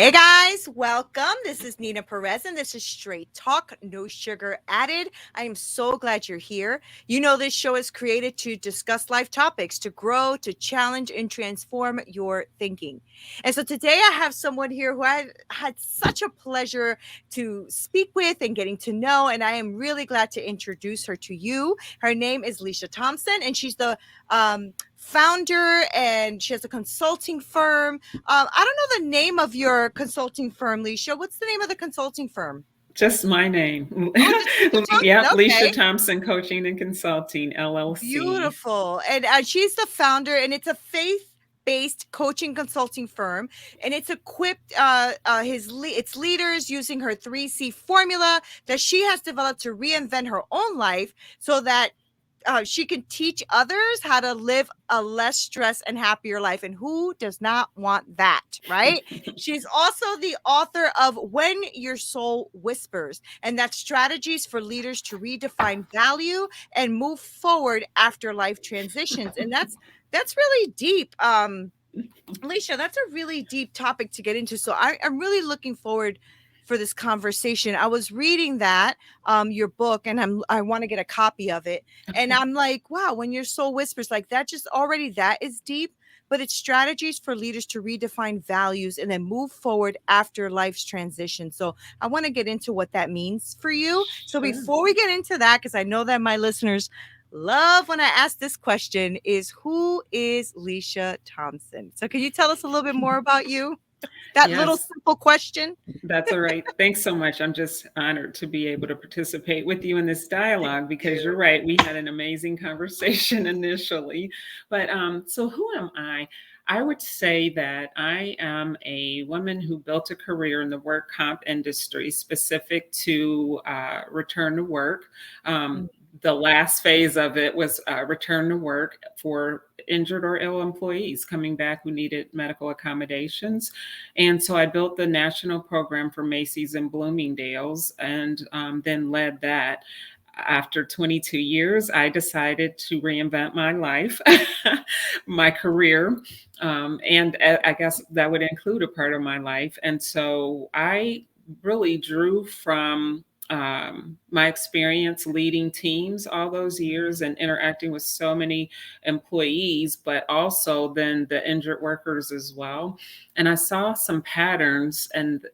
Hey guys, welcome. This is Neena Perez, and this is Straight Talk, no sugar added. I am so glad you're here. You know, this show is created to discuss life topics, to grow, to challenge, and transform your thinking. And so today I have someone here who I had such a pleasure to speak with and getting to know, and I am really glad to introduce her to you. Her name is Licia Thompson, and she's the founder, and she has a consulting firm. I don't know the name of your consulting firm, Licia. What's the name of the consulting firm? Just my name. Oh, just Licia Yep, Thompson. Licia Okay. Thompson Coaching and Consulting, LLC. Beautiful. And she's the founder, and it's a faith-based coaching consulting firm, and it's equipped its leaders using her 3C formula that she has developed to reinvent her own life so that she can teach others how to live a less stress and happier life. And who does not want that, right? She's also the author of When Your Soul Whispers, and that's strategies for leaders to redefine value and move forward after life transitions. And that's really deep. Alicia, that's a really deep topic to get into. So I'm really looking forward for this conversation. I was reading that your book, and I want to get a copy of it. And I'm like, wow, when your soul whispers, like that, just already that is deep. But it's strategies for leaders to redefine values and then move forward after life's transition. So I want to get into what that means for you. So Sure. before we get into that, because I know that my listeners love when I ask this question, is who is Licia Thompson? So can you tell us a little bit more about you? That little Yes, simple question. that's all right. Thanks so much. I'm just honored to be able to participate with you in this Thank dialogue because you're you. right. We had an amazing conversation initially. But so who am I? I would say that I am a woman who built a career in the work comp industry specific to return to work. Mm. The last phase of it was return to work for injured or ill employees coming back who needed medical accommodations. And so I built the national program for Macy's and Bloomingdale's and then led that. After 22 years, I decided to reinvent my life, my career, and I guess that would include a part of my life. And so I really drew from my experience leading teams all those years and interacting with so many employees, but also then the injured workers as well. And I saw some patterns and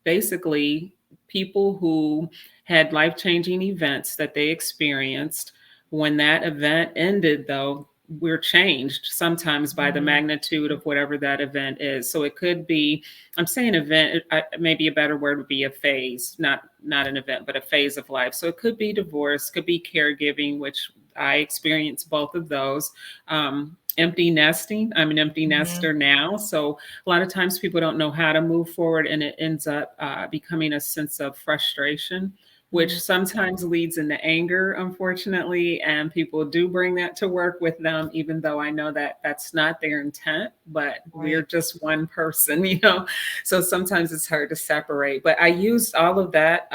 basically people who had life changing events that they experienced. When that event ended, though, we're changed sometimes by the Mhm. magnitude of whatever that event is. So it could be, I'm saying event, maybe a better word would be a phase, not an event, but a phase of life. So it could be divorce, could be caregiving, which I experienced both of those. Empty nesting. I'm an empty Mhm. nester now. So a lot of times people don't know how to move forward, and it ends up becoming a sense of frustration, which Mhm. sometimes leads into anger, unfortunately. And people do bring that to work with them, even though I know that that's not their intent, but we're Right. just one person, you know? So sometimes it's hard to separate. But I used all of that.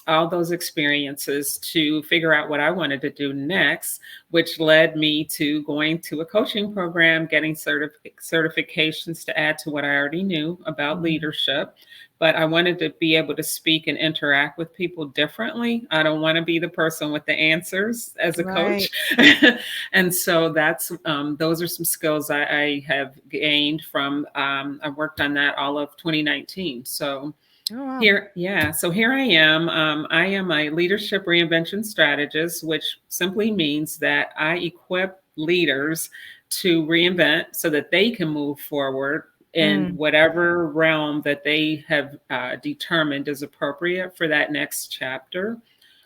All those experiences to figure out what I wanted to do next, which led me to going to a coaching program, getting certifications to add to what I already knew about Mhm. leadership. But I wanted to be able to speak and interact with people differently. I don't want to be the person with the answers as a Right. coach. And so that's those are some skills I have gained from I worked on that all of 2019. So Oh, wow. here, yeah. So here I am. I am a leadership reinvention strategist, which simply means that I equip leaders to reinvent so that they can move forward in Mm. whatever realm that they have determined is appropriate for that next chapter.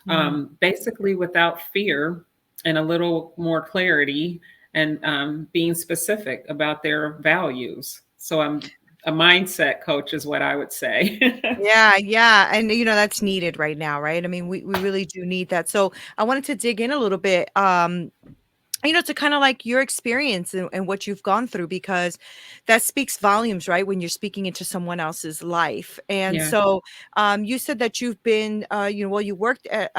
Mm. Basically, without fear and a little more clarity and being specific about their values. So I'm a mindset coach, is what I would say. Yeah, yeah. And that's needed right now, right? I mean, we really do need that. So I wanted to dig in a little bit. to kind of like your experience and what you've gone through, because that speaks volumes, right? When you're speaking into someone else's life. And Yeah. so you said that you've been, well, you worked at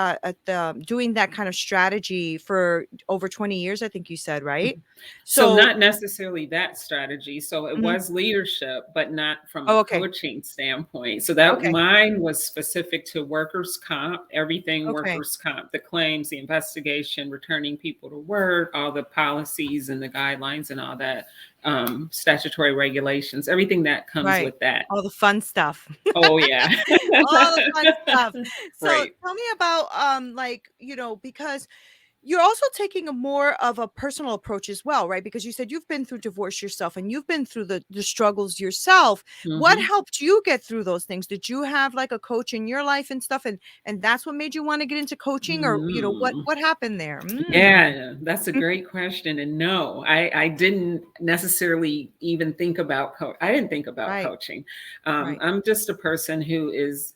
doing that kind of strategy for over 20 years, I think you said, right? So So, not necessarily that strategy. So it mhm. was leadership, but not from a Oh, okay. coaching standpoint. So that Okay. mine was specific to workers' comp, everything Okay. workers' comp, the claims, the investigation, returning people to work, all the policies and the guidelines and all that, statutory regulations, everything that comes Right. with that. All the fun stuff. Oh yeah. All the fun stuff. So Right. tell me about like, because you're also taking a more of a personal approach as well, right? Because you said you've been through divorce yourself and you've been through the struggles yourself. What Hmm. helped you get through those things? Did you have like a coach in your life and stuff, and that's what made you want to get into coaching, or what happened there? Yeah, that's a great question. And no, I didn't necessarily even think about I didn't think about Right, coaching. right. I'm just a person who is.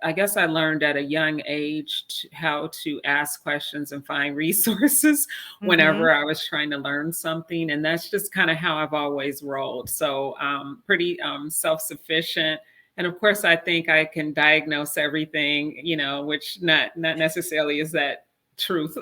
I guess I learned at a young age how to ask questions and find resources Mhm. whenever I was trying to learn something, and that's just kind of how I've always rolled. So pretty self-sufficient. And of course, I think I can diagnose everything, which not necessarily is that truth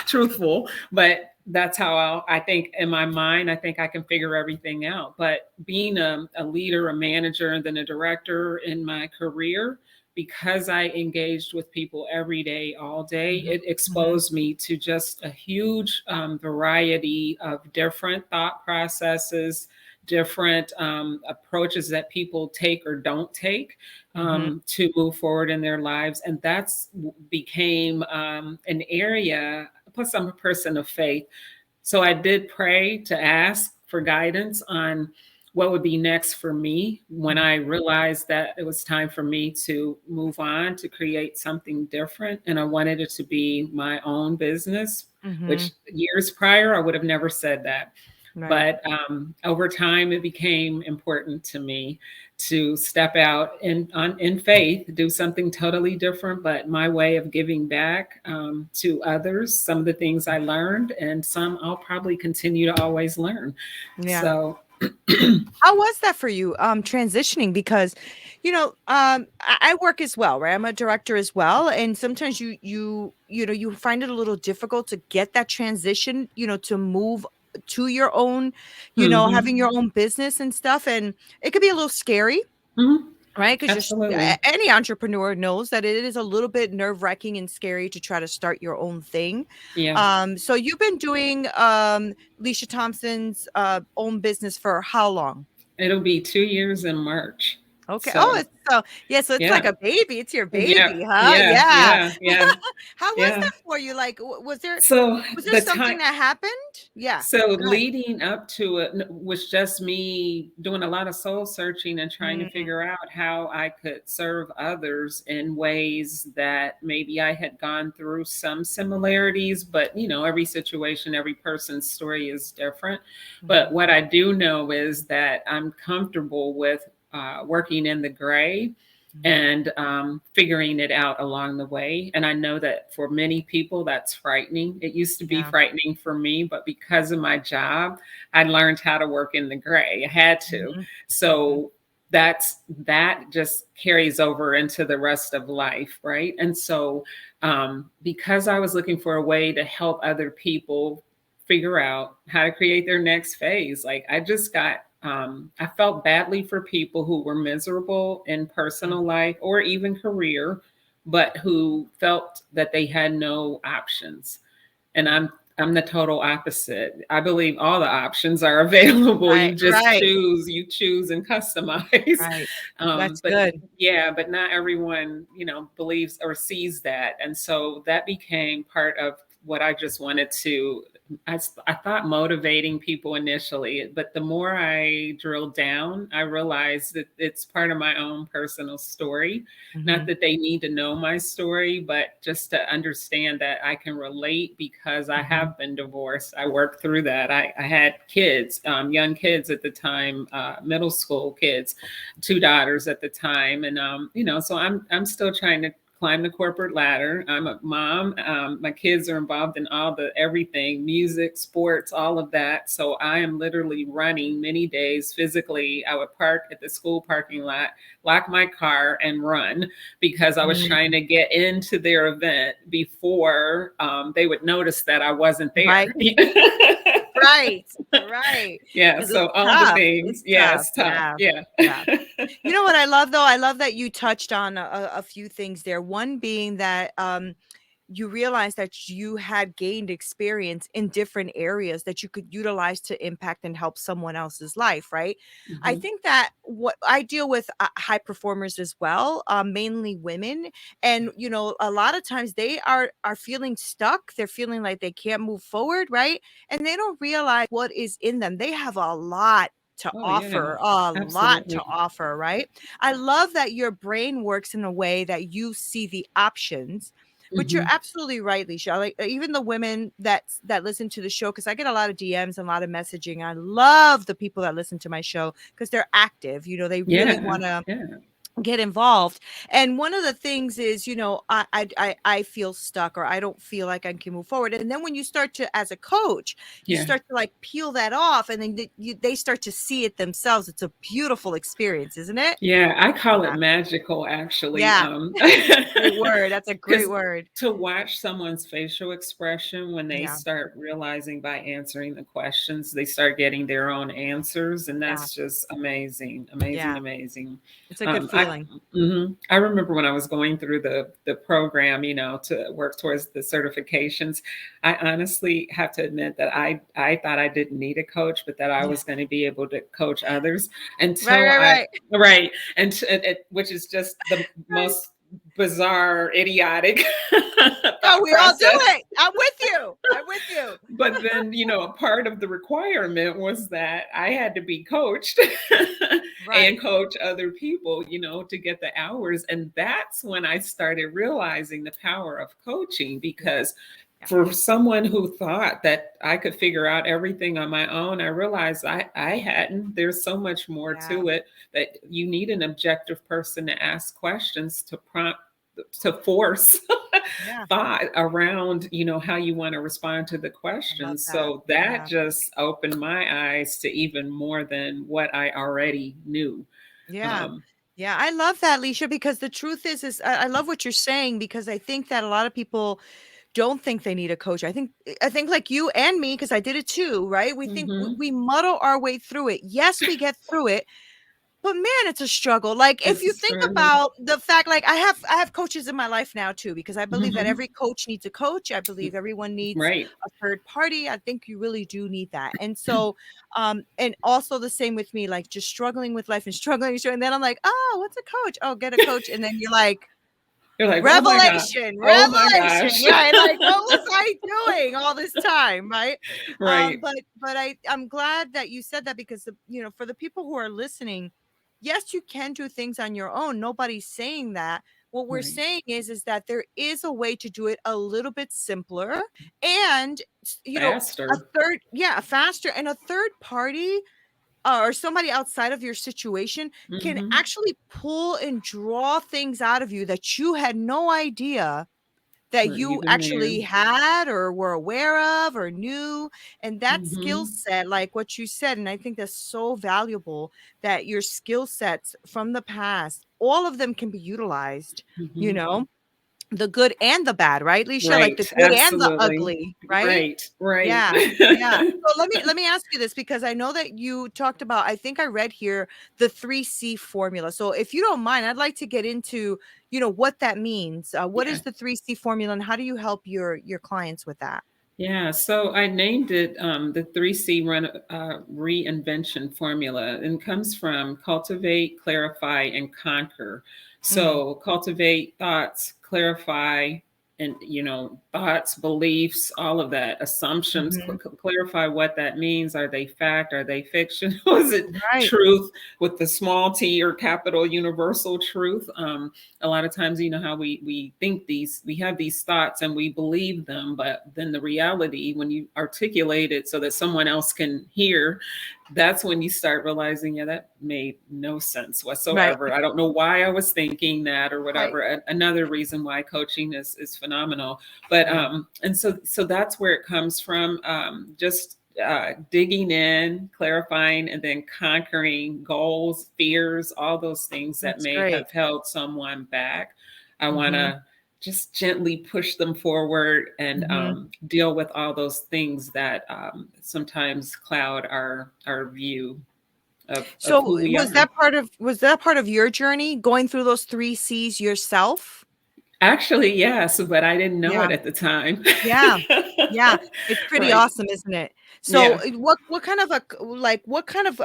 truthful, but that's how I think in my mind. I think I can figure everything out. But being a leader, a manager, and then a director in my career, because I engaged with people every day, all day, Mhm. it Mhm. exposed me to just a huge variety of different thought processes, different approaches that people take or don't take Mhm. to move forward in their lives. And that's became an area. Plus, I'm a person of faith. So I did pray to ask for guidance on what would be next for me when Mhm. I realized that it was time for me to move on to create something different. And I wanted it to be my own business, which Mhm. years prior, I would have never said that. Right. But over time, it became important to me to step out in faith, do something totally different, but my way of giving back to others. Some of the things I learned, and some I'll probably continue to always learn. Yeah. So, How was that for you, transitioning? Because, I work as well, right? I'm a director as well, and sometimes you find it a little difficult to get that transition, to move to your own, having mhm, your own business and stuff, and it could be a little scary. mhm, Right, because absolutely, any entrepreneur knows that it is a little bit nerve-wracking and scary to try to start your own thing. yeah. So you've been doing, Licia Thompson's, own business for how long? It'll be 2 years in March. Okay. Oh, So, it's so yeah, so it's like yeah, a baby. It's your yeah, baby, huh? yeah, Yeah. yeah, yeah, How was yeah. that for you? Like, was there So the something time that happened? Yeah. So Go ahead. leading up to it was just me doing a lot of soul searching and trying to Mm, figure out how I could serve others in ways that maybe I had gone through some similarities, but every situation, every person's story is different. But mhm, what I do know is that I'm comfortable with working in the gray mhm. and figuring it out along the way. And I know that for many people, that's frightening. It used to be Yeah. frightening for me, but because of my job, I learned how to work in the gray. I had to. Mhm, mhm, So that just carries over into the rest of life, right? And so because I was looking for a way to help other people figure out how to create their next phase. Like I felt badly for people who were miserable in mhm. personal life or even career, but who felt that they had no options. And I'm the total opposite. I believe all the options are available. Right, right, You choose and customize. right. That's But good. yeah, but not everyone, believes or sees that. And so that became part of what I just wanted to. I thought motivating people initially, but the more I drilled down, I realized that it's part of my own personal story. Not Mhm, that they need to know my story, but just to understand that I can relate because I mhm. have been divorced. I worked through that. I had kids, young kids at the time, middle school kids, two daughters at the time, and so I'm still trying to climb the corporate ladder. I'm a mom. My kids are involved in all the everything, music, sports, all of that. So I am literally running many days physically. I would park at the school parking lot, lock my car, and run because I was trying Mm, to get into their event before they would notice that I wasn't there. right. Right. Right. Yeah. Because it's So all the tough. things. It's Yeah, tough. it's tough. Yeah. Yeah. Yeah. You know what I love though? I love that you touched on a few things there. One being that you realize that you had gained experience in different areas that you could utilize to impact and help someone else's life, right? I Hmm. think that what I deal with high performers as well, mainly women, and a lot of times they are feeling stuck. They're feeling like they can't move forward, right? And they don't realize what is in them. They have Oh, yeah. a lot to Absolutely. offer, right? I love that your brain works in a way that you see the options, but you're Hmm. absolutely right, Licia. Like even the women that listen to the show, because I get a lot of DMs and a lot of messaging. I love the people that listen to my show because they're active. They really Yeah. want to Yeah. get involved. And one of the things is, I feel stuck or I don't feel like I can move forward. And then when you start to, as a coach, you Yeah. start to like peel that off, and then they start to see it themselves. It's a beautiful experience, isn't it? Yeah, I call it Yeah. magical actually. Yeah. Great word. That's a great Because word. to watch someone's facial expression when they Yeah. start realizing by answering the questions, they start getting their own answers, and Yeah. that's just amazing, amazing, Yeah. amazing. It's a good Um, I feeling. I remember when I was going through the program, to work towards the certifications. I honestly have to admit that I thought I didn't need a coach, but that I Yeah. was going to be able to coach others Right, until right, I right. right which is just the Right. most bizarre, idiotic Oh, thought we all do process. it. I'm with you. I'm with you. But then, a part of the requirement was that I had to be coached and Right. coach other people, to get the hours. And that's when I started realizing the power of coaching Yeah. because Yeah. for someone who thought that I could figure out everything on my own, I realized I hadn't. There's so much more Yeah. to it that you need an objective person to ask questions to prompt to force Yeah. thought around how you want to respond to the I love questions. that. So that Yeah. just opened my eyes to even more than what I already knew. Yeah. um, Yeah. I love that, Leisha, because the truth is I love what you're saying, because I think that a lot of people don't think they need a coach. I think like you and me, because I did it too, right? We think mhm. we muddle our way through it. Yes, we get through it, but man, it's a struggle. Like if you It's think true. about the fact, like I have coaches in my life now too, because I believe that Mhm. every coach needs a coach. I believe everyone needs Right. a third party. I think you really do need that. And so and also the same with me, like just struggling with life and struggling, and then I'm like, oh, what's a coach? Oh, get a coach. And then you're like, You're like, oh my god, revelation, oh my revelation, gosh. right? Like, what was I doing all this time, right? Right. But I'm glad that you said that, because for the people who are listening, yes, you can do things on your own. Nobody's saying that. What we're Right. saying is that there is a way to do it a little bit simpler, and a Faster. third, yeah, faster, and a third party or somebody outside of your situation can Hmm. actually pull and draw things out of you that you had no idea that We're you even there. actually had or were aware of or knew. And that skill Hmm. set, like what you said, and I think that's so valuable, that your skill sets from the past, all of them can be utilized, you Hmm. know, the good and the bad, right, Leisha? Like the Right. good and the Absolutely. ugly, right? Right. Right. Yeah, yeah. So let me ask you this, because I know that you talked about, I think I read here, the 3C formula. So if you don't mind, I'd like to get into, what that means. What Yeah. is the 3C formula, and how do you help your clients with that? Yeah, so I named it the 3C reinvention formula, and comes from cultivate, clarify, and conquer. Mm, So cultivate thoughts, clarify, and thoughts, beliefs, all of that, assumptions. mhm. Clarify what that means. Are they fact? Are they fiction? Was it Right. truth with the small T, or capital universal truth? A lot of times, how we think we have these thoughts and we believe them, but then the reality, when you articulate it so that someone else can hear, that's when you start realizing, yeah, that made no sense Right. whatsoever. I don't know why I was thinking that or Right. whatever. Another reason why coaching is phenomenal. But Yeah. and so that's where it comes from. Just digging in, clarifying, and then conquering goals, fears, all those things that That's may great. have held someone back. I want Mhm. to just gently push them forward and Mhm. deal with all those things that sometimes cloud our view of So who we was are. that part of your journey, going through those 3 C's yourself? Actually, yes, but I didn't know Yeah. it at the time. Yeah. Yeah. It's pretty Right. awesome, isn't it? So, Yeah. what kind of what kind of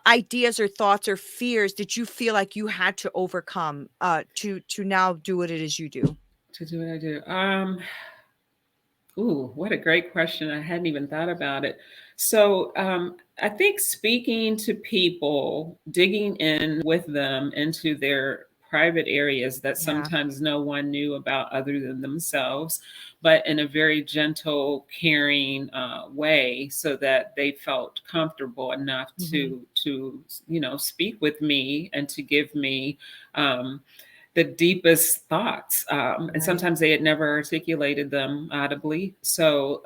ideas or thoughts or fears did you feel like you had to overcome to now do what it is you do? To do what I do. Ooh, what a great question. I hadn't even thought about it. So, I think speaking to people, digging in with them into their private areas that Yeah. sometimes no one knew about other than themselves, but in a very gentle, caring way, so that they felt comfortable enough Mhm. to speak with me and to give me. The deepest thoughts. And Right. sometimes they had never articulated them audibly. So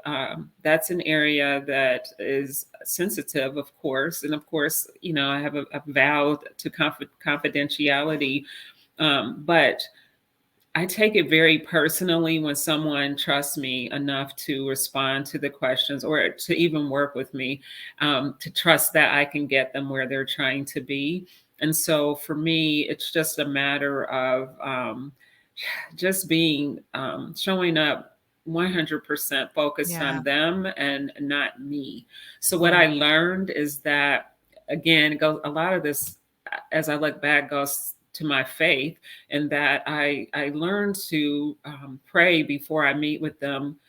that's an area that is sensitive, of course. And of course, I have a vow to confidentiality. But I take it very personally when someone trusts me enough to respond to the questions or to even work with me, to trust that I can get them where they're trying to be. And so for me, it's just a matter of just being showing up 100% focused Yeah. on them and not me. So what I Right. learned is that, again, a lot of this, as I look back, goes to my faith, and that I learned to pray before I meet with them,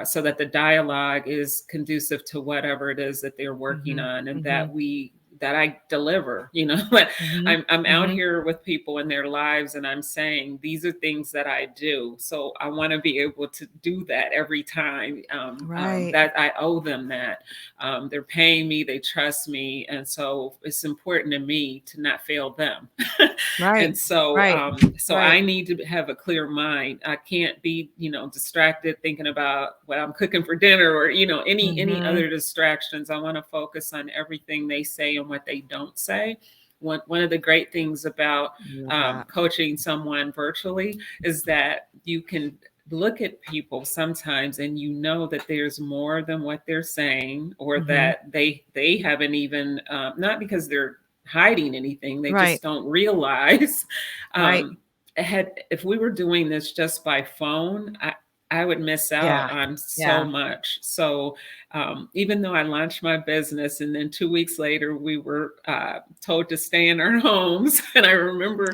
so that the dialogue is conducive to whatever it is that they're working Mhm. on, and Mhm. that I deliver. Mhm. I'm out Mhm. here with people in their lives, and I'm saying these are things that I do. So I want to be able to do that every time, Right. that I owe them that. They're paying me, they trust me, and so it's important to me to not fail them. Right. And so, Right. so Right. I need to have a clear mind. I can't be, distracted thinking about what I'm cooking for dinner, or any Mhm. other distractions. I want to focus on everything they say and what they don't say. One of the great things about Love that. coaching someone virtually is that you can look at people sometimes and that there's more than what they're saying, or Mhm. that they haven't even, not because they're hiding anything, they Right. just don't realize. Right. um if we were doing this just by phone, I would miss out Yeah. on so Yeah. much. So even though I launched my business, and then 2 weeks later we were told to stay in our homes, and I remember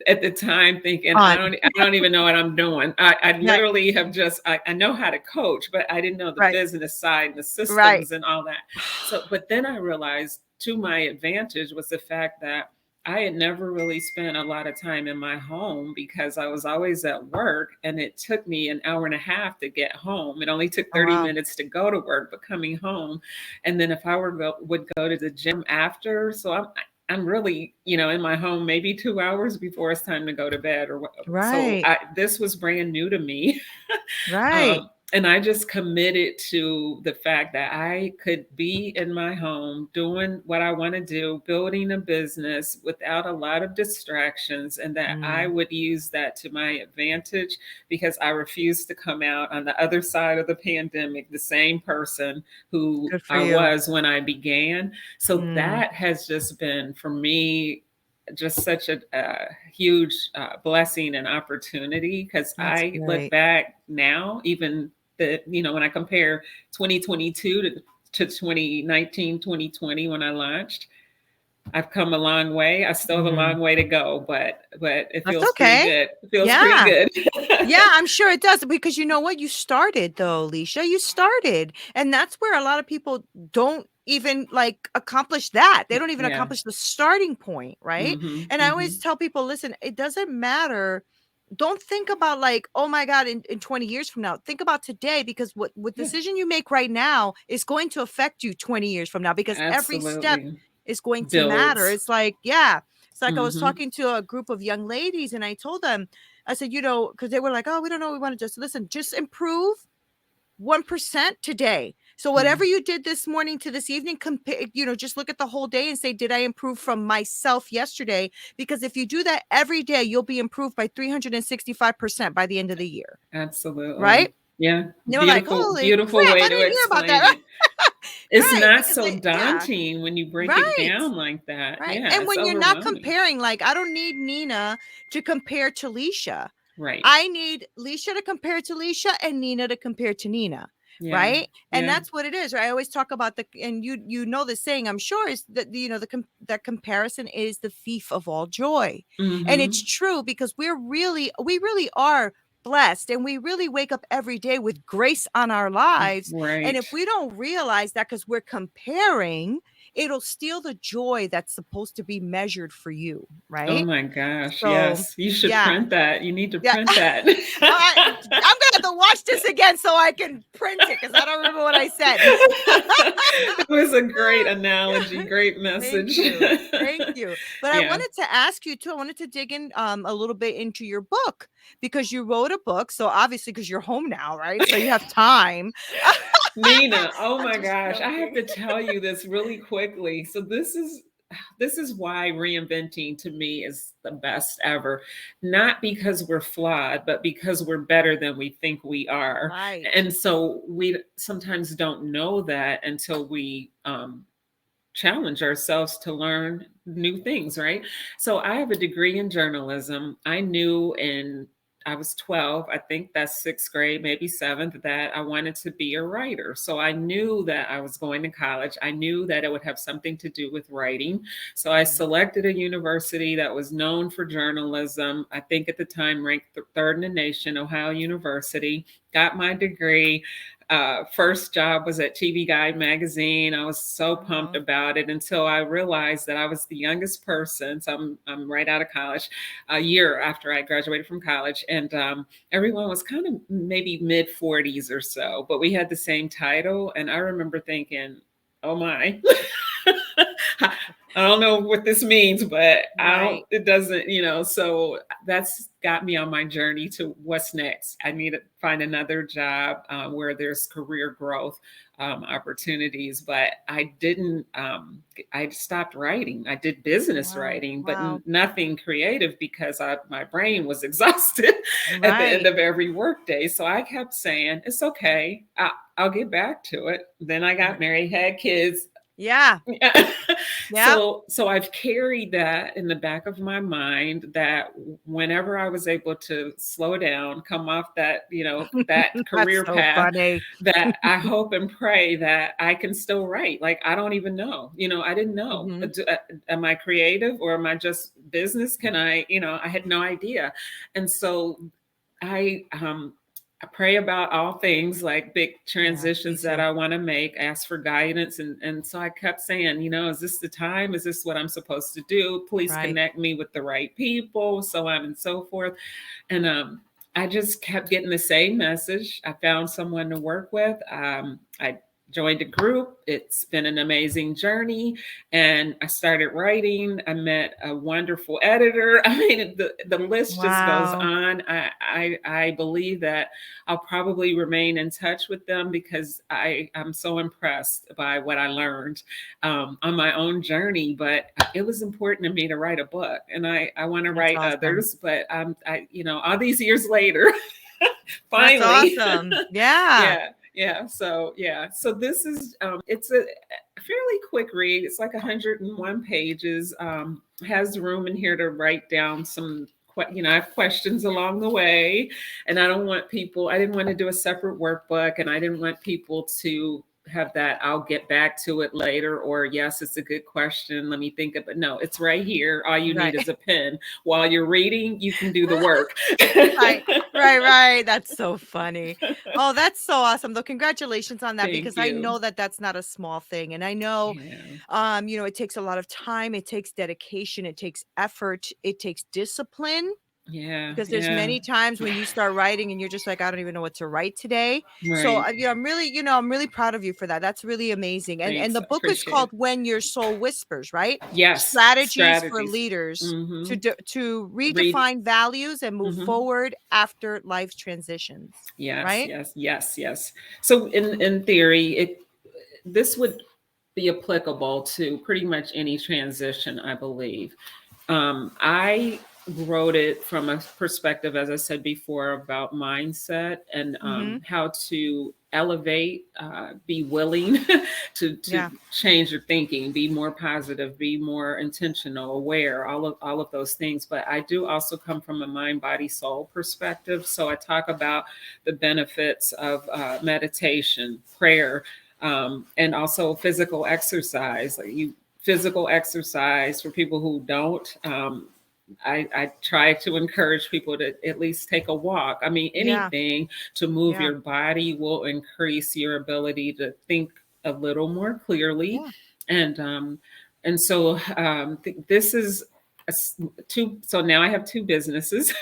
at the time thinking, On. I don't even know what I'm doing. I Right. literally have just, I know how to coach, but I didn't know the Right. business side and the Right. systems and all that. So, but then I realized, to my advantage was the fact that I had never really spent a lot of time in my home, because I was always at work, and it took me an hour and a half to get home. It only took Oh, 30 wow. minutes to go to work, but coming home. And then if I would go to the gym after, so I'm really, in my home maybe 2 hours before it's time to go to bed, or so Right. this was brand new to me. Right. And I just committed to the fact that I could be in my home doing what I want to do, building a business without a lot of distractions, and that I Mm. would use that to my advantage, because I refused to come out on the other side of the pandemic the same person who Good for I you. was when I began. So Mm. that has just been, for me, just such a huge blessing and opportunity, because That's I look great. back now, even when I compare 2022 to 2019, 2020, when I launched, I've come a long way. I still have a Mhm. long way to go, but it That's feels pretty okay. good. It feels pretty Yeah. good. Yeah, I'm sure it does, because you know what? You started though, Licia. You started. And that's where a lot of people don't even like accomplish that. They don't even Yeah. accomplish the starting point, right? Hmm. And I always Hmm. tell people, listen, it doesn't matter. don't think about like, oh my God, in 20 years from now. Think about today, because what Yeah, decision you make right now is going to affect you 20 years from now, because every step absolutely. is going to matter. Builds. It's like, yeah. It's like I was Hmm. talking to a group of young ladies and I told them, I said, you know, because they were like, oh, we don't know. We want to just listen, just improve 1% today. So Yeah, whatever you did this morning to this evening, compare, you know, just look at the whole day and say, did I improve from myself yesterday? Because if you do that every day, you'll be improved by 365% by the end of the year. absolutely. Right? Yeah, And they were like, beautiful, holy beautiful crap, I way to didn't hear about explain that. it. It's Right. not Because so they, yeah. daunting when you break it Right. down like that. Right. Yeah, And it's when you're not overwhelming. comparing, like, I don't need Neena to compare to Licia. Right. I need Licia to compare to Licia and Neena to compare to Neena. Yeah. Right. And Yeah. that's what it is. Right. I always talk about and you know, the saying, I'm sure, is that, you know, that comparison is the thief of all joy. And it's Hmm. true, because we really are blessed, and we really wake up every day with grace on our lives. And Right. if we don't realize that, because we're comparing, it'll steal the joy that's supposed to be measured for you. Oh Right. my gosh. So, Yes. You should yeah. print that. You need to Yeah. print that. I'm gonna have to watch this again so I can print it, because I don't remember what I said. It was a great analogy, great Thank message. you. Thank you. But I Yeah. wanted to ask you too, I wanted to dig in a little bit into your book, because you wrote a book. So obviously, because you're home now, right? So you have time. Nina, oh I'm my just gosh, I have joking. to tell you this really quickly. So this is why reinventing to me is the best ever. Not because we're flawed, but because we're better than we think we are. Right. And so we sometimes don't know that until we challenge ourselves to learn new things, right? So I have a degree in journalism. I was 12, I think that's sixth grade, maybe seventh, that I wanted to be a writer. So I knew that I was going to college. I knew that it would have something to do with writing. So I Mhm. selected a university that was known for journalism. I think at the time ranked third in the nation, Ohio University. Got my degree. First job was at TV Guide magazine. I was so pumped Uh-huh. about it until I realized that I was the youngest person. So I'm right out of college, a year after I graduated from college, and everyone was kind of maybe mid 40s or so, but we had the same title, and I remember thinking, "Oh my." I don't know what this means, but Right. it doesn't, so that's got me on my journey to what's next. I need to find another job where there's career growth opportunities, but I stopped writing. I did business Wow. writing, but Wow. nothing creative because my brain was exhausted at the end Right. of every workday. So I kept saying, it's okay. I'll get back to it. Then I got married, had kids. Yeah. Yeah. Yeah. So I've carried that in the back of my mind that whenever I was able to slow down, come off that That's career so path, funny. that I hope and pray that I can still write. Like, I don't even know. I didn't know. Mhm. Am I creative or am I just business? I had no idea. And so I pray about all things, like big Yeah, me transitions that too. I want to make, ask for guidance. And so I kept saying, is this the time? Is this what I'm supposed to do? Please Right. connect me with the right people, so on and so forth. And I just kept getting the same message. I found someone to work with. I joined a group. It's been an amazing journey. And I started writing. I met a wonderful editor. I mean, the list just goes Wow. on. I believe that I'll probably remain in touch with them because I'm so impressed by what I learned on my own journey. But it was important to me to write a book, and I want to That's write awesome. others. But all these years later, That's finally, awesome. Yeah. yeah. Yeah, so yeah, so this is it's a fairly quick read. It's like 101 pages. Has room in here to write down some I have questions along the way, and I didn't want to do a separate workbook, and I didn't want people to have that I'll get back to it later, or yes, it's a good question, let me think of it. No, it's right here. All you need Right. is a pen. While you're reading, you can do the work. Right. Right, right. That's so funny. Oh, that's so awesome, though. Congratulations on that, Thank because I you. know that that's not a small thing. And I know, Yeah. it takes a lot of time, it takes dedication, it takes effort, it takes discipline. Yeah, because there's yeah. many times when you start writing and you're just like, I don't even know what to write today. So Right. I'm really, I'm really proud of you for that. That's really amazing. And Thanks. the I book is appreciate called it. When Your Soul Whispers, right? Yes, Strategies for strategies. leaders Mm-hmm. to Read. redefine values and move Mm-hmm. forward after life transitions, Yes, right? yes, yes, yes. So in theory, this would be applicable to pretty much any transition, I believe. I wrote it from a perspective, as I said before, about mindset and Mm-hmm. how to elevate, be willing to Yeah. change your thinking, be more positive, be more intentional, aware, all of those things. But I do also come from a mind, body, soul perspective. So I talk about the benefits of meditation, prayer, and also physical exercise. Like you physical exercise for people who don't. I try to encourage people to at least take a walk. I mean, Yeah. anything to move Yeah. your body will increase your ability to think a little more clearly. Yeah. And so this is two. So now I have two businesses.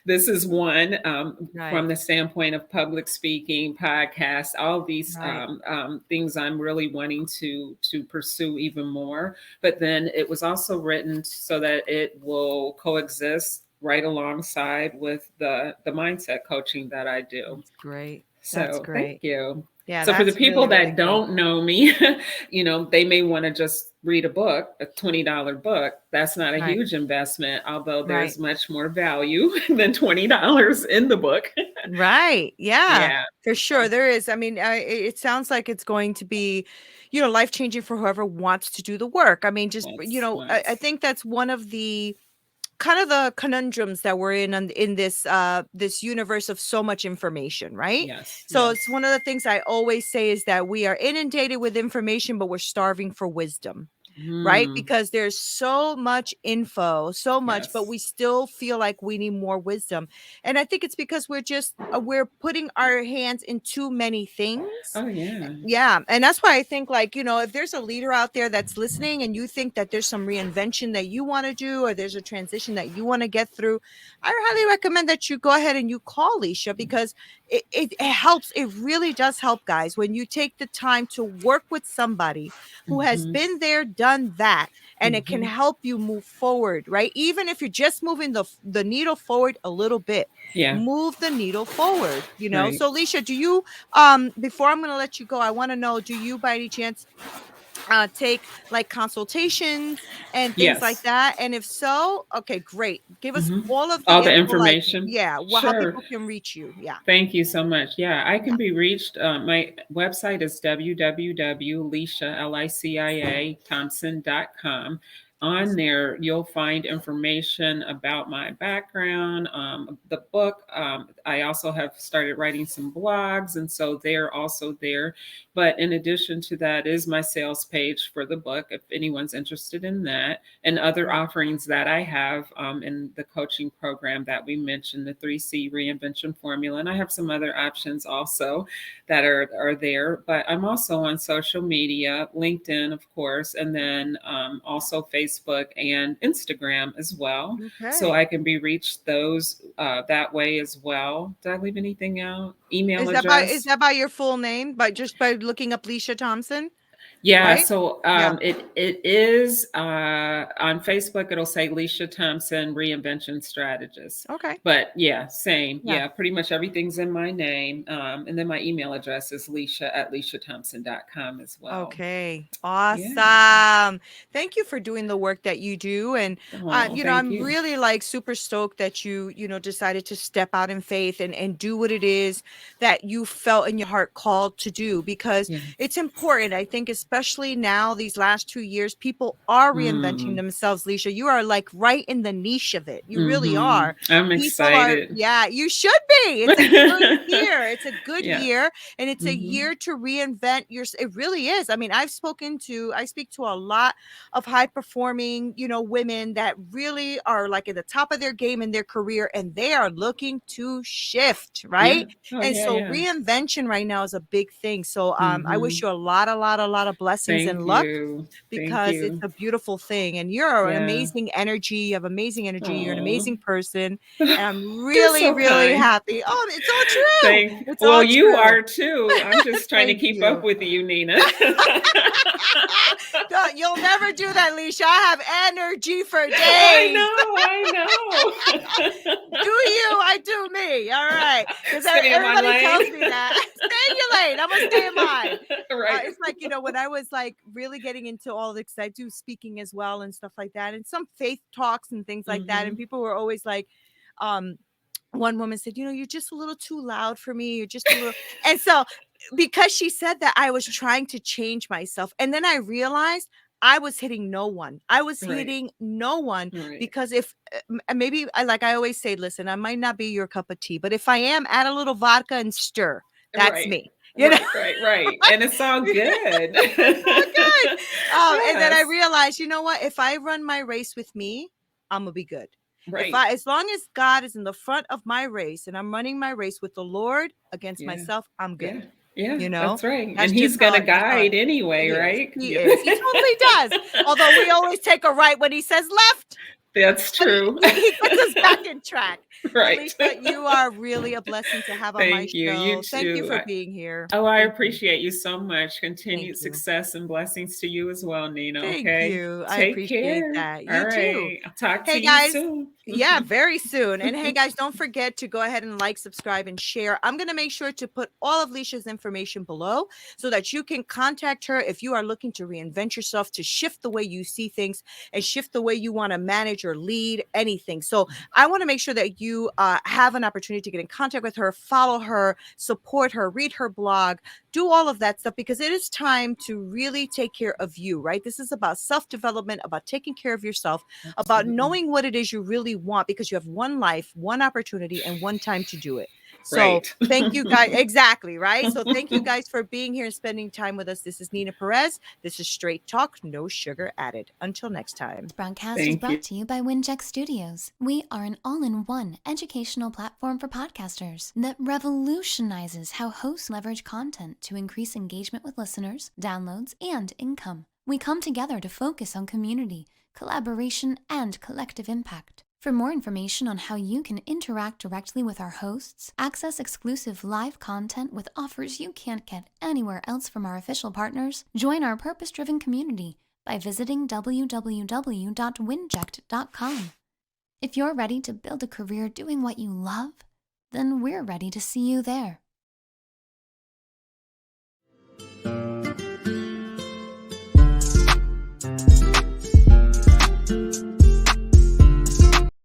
This is one from Right. the standpoint of public speaking, podcasts, all these Right. things I'm really wanting to pursue even more. But then it was also written so that it will coexist right alongside with the mindset coaching that I do. That's great. That's So thank great. you. Yeah, So for the that's really, people really that cool. don't know me, they may want to just read a book, a $20 book. That's not a Right. huge investment, although Right. there's much more value than $20 in the book. Right. Yeah. Yeah. For sure there is. I mean, it sounds like it's going to be, life changing for whoever wants to do the work. I mean, just, I Once. think that's one of the kind of the conundrums that we're in this this universe of so much information, right? Yes. So Yes. it's one of the things I always say is that we are inundated with information, but we're starving for wisdom, right? Hmm. Because there's so much info, so much, but Yes. we still feel like we need more wisdom. And I think it's because we're just we're putting our hands in too many things. Oh yeah. Yeah, and that's why I think, like, if there's a leader out there that's listening and you think that there's some reinvention that you want to do, or there's a transition that you want to get through, I highly recommend that you go ahead and you call Licia, because it helps. It really does help, guys, when you take the time to work with somebody who has Hmm. been there, done that, and it can Hmm. help you move forward, right? Even if you're just moving the needle forward a little bit, Yeah. move the needle forward. Right. So Licia, do you before I'm going to let you go, I want to know, do you by any chance take like consultations and things like Yes. that? And if so, okay, great. Give us Hmm. all of All the the info, like, information. yeah, how Sure. people can reach you. Yeah. Thank you so much. Yeah, I Yeah. can be reached. My website is www.licia, Thompson.com. On Awesome. there, you'll find information about my background, the book. I also have started writing some blogs, and so they're also there. But in addition to that, is my sales page for the book, if anyone's interested in that, and other Right. offerings that I have in the coaching program that we mentioned, the 3C reinvention formula. And I have some other options also that are there. But I'm also on social media, LinkedIn, of course, and then also Facebook and Instagram as well. So I Okay. can be reached those that way as well. Did I leave anything out? Email Is address. that by your full name, by just by looking up Licia Thompson, Yeah, right? so Yeah. it is on Facebook. It'll say Licia Thompson, Reinvention Strategist. Okay. But yeah, same. Yeah. Yeah, pretty much everything's in my name. And then my email address is Licia@LiciaThompson.com as well. Okay. Yeah. Awesome. Thank you for doing the work that you do. And, Oh, thank I'm you. really like super stoked that decided to step out in faith and do what it is that you felt in your heart called to do, because Yeah. it's important. I think, especially now, these last 2 years, people are reinventing Mm. themselves, Licia. You are like right in the niche of it. You really Hmm. are. I'm People are, excited. yeah, you should be. It's a good year. It's a good Yeah. year, and it's a Hmm. year to reinvent your it really is. I mean, I speak to a lot of high performing, women that really are like at the top of their game in their career, and they are looking to shift, Yeah. right? Oh, And yeah, so yeah. reinvention right now is a big thing. So I wish Hmm. you a lot of blessings Thank and luck you. Thank because it's you. a beautiful thing. And you're an Yeah. amazing energy. You have amazing energy. You're an Oh, amazing person. And I'm you're really, so really kind. happy. Oh, it's all true. Thank It's Well, all you true. are too. I'm just trying to Thank keep up you. with you, Nina. You'll never do that, Licia. I have energy for I days. know, I Do you? I do me. All right. know. Because Stay in my everybody tells lane. me that. Stay in your lane. I'm going to stay in mine. Right. It's like, when I was like really getting into all this, because I do speaking as well and stuff like that, and some faith talks and things like that. And Mhm. people were always like, one woman said, you're just a little too loud for me. You're just a little. And so, because she said that, I was trying to change myself. And then I realized I was hitting no one. I was Right. hitting no one Right. because if maybe I always say, listen, I might not be your cup of tea, but if I am, add a little vodka and stir. That's Right. me. Right. And it's all good. It's all good. And then I Yes. realized, you know what? If I run my race with me, I'm gonna be good. Right. As long as God is in the front of my race and I'm running my race with the Lord against Yeah. myself, I'm Yeah. good. Yeah. You know, That's right. that's And he's gonna just how guide anyway, he is. right? He Yeah. is. He totally does. Although we always take a right when he says left. That's But true. he gets us back in track. But Right. Lisa, you are really a blessing to have on my Thank you. You show. Thank you too. for being here. I Thank you. appreciate you so much. Thank Continued you. success and blessings to you as well, Nina. Thank Okay. you. I Take appreciate care. that. All You too. right. I'll talk to Hey you guys. soon. Yeah, very soon. And hey guys, don't forget to go ahead and like, subscribe, and share. I'm going to make sure to put all of Licia's information below so that you can contact her if you are looking to reinvent yourself, to shift the way you see things and shift the way you want to manage or lead anything. So I want to make sure that you have an opportunity to get in contact with her, follow her, support her, read her blog, do all of that stuff, because it is time to really take care of you, right? This is about self-development, about taking care of yourself, about Absolutely. knowing what it is you really want, because you have one life, one opportunity, and one time to do it. So Right. thank you guys. Exactly. Right. So thank you guys for being here and spending time with us. This is Neena Perez. This is Straight Talk, no sugar added. Until next time. This broadcast is Thank you. brought to you by Winject Studios. We are an all-in-one educational platform for podcasters that revolutionizes how hosts leverage content to increase engagement with listeners, downloads, and income. We come together to focus on community, collaboration, and collective impact. For more information on how you can interact directly with our hosts, access exclusive live content with offers you can't get anywhere else from our official partners, join our purpose-driven community by visiting www.winject.com. If you're ready to build a career doing what you love, then we're ready to see you there.